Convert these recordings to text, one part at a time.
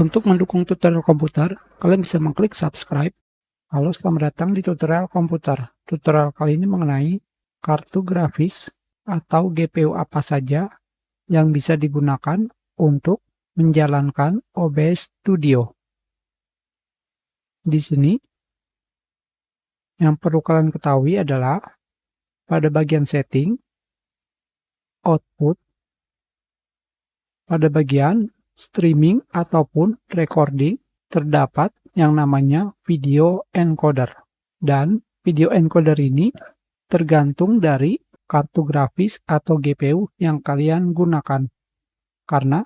Untuk mendukung tutorial komputer, kalian bisa mengklik subscribe. Halo, selamat datang di tutorial komputer. Tutorial kali ini mengenai kartu grafis atau GPU apa saja yang bisa digunakan untuk menjalankan OBS Studio. Di sini, yang perlu kalian ketahui adalah pada bagian setting, output, pada bagian streaming ataupun recording terdapat yang namanya video encoder. Dan video encoder ini tergantung dari kartu grafis atau GPU yang kalian gunakan. Karena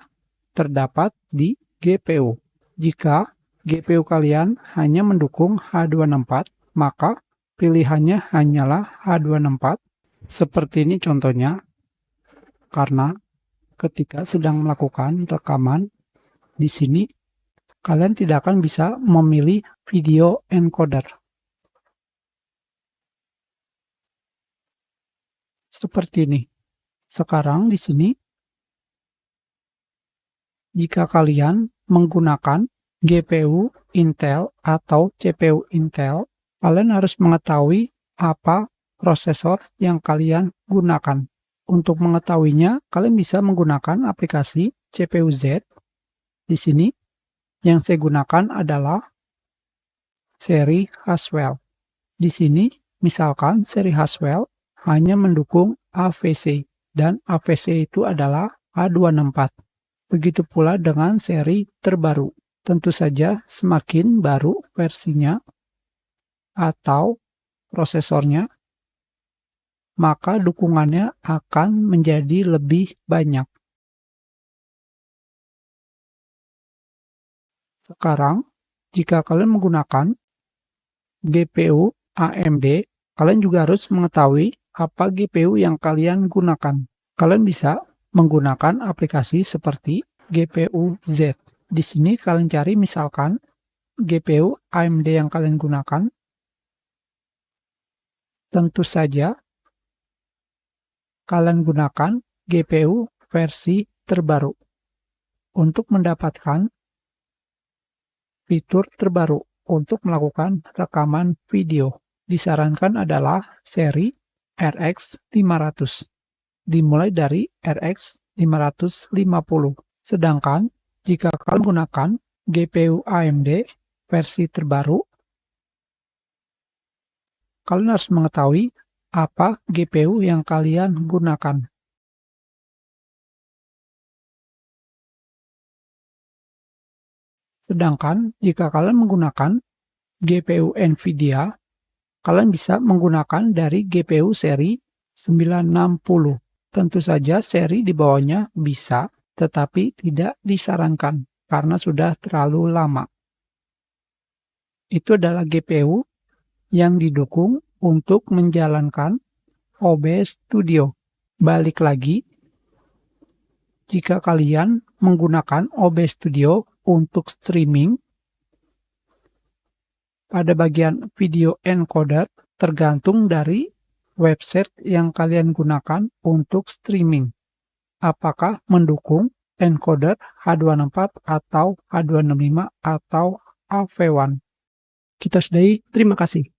terdapat di GPU. Jika GPU kalian hanya mendukung H264, maka pilihannya hanyalah H264. Seperti ini contohnya. Karena ketika sedang melakukan rekaman, di sini kalian tidak akan bisa memilih video encoder. Seperti ini. Sekarang di sini, jika kalian menggunakan GPU Intel atau CPU Intel, kalian harus mengetahui apa prosesor yang kalian gunakan. Untuk mengetahuinya, kalian bisa menggunakan aplikasi CPU Z. Di sini, yang saya gunakan adalah seri Haswell. Di sini, misalkan seri Haswell hanya mendukung AVC, dan AVC itu adalah H264. Begitu pula dengan seri terbaru. Tentu saja, semakin baru versinya atau prosesornya, maka dukungannya akan menjadi lebih banyak. Sekarang, jika kalian menggunakan GPU AMD, kalian juga harus mengetahui apa GPU yang kalian gunakan. Kalian bisa menggunakan aplikasi seperti GPU Z. Di sini kalian cari misalkan GPU AMD yang kalian gunakan. Tentu saja, kalian gunakan GPU versi terbaru. Untuk mendapatkan fitur terbaru untuk melakukan rekaman video, disarankan adalah seri RX 500. Dimulai dari RX 550. Sedangkan jika kalian gunakan GPU AMD versi terbaru, kalian harus mengetahui apa GPU yang kalian gunakan. Sedangkan jika kalian menggunakan GPU NVIDIA, kalian bisa menggunakan dari GPU seri 960. Tentu saja seri di bawahnya bisa, tetapi tidak disarankan karena sudah terlalu lama. Itu adalah GPU yang didukung untuk menjalankan OBS Studio. Balik lagi, jika kalian menggunakan OBS Studio untuk streaming, pada bagian video encoder tergantung dari website yang kalian gunakan untuk streaming. Apakah mendukung encoder H264 atau H265 atau AV1. Kita sudahi, terima kasih.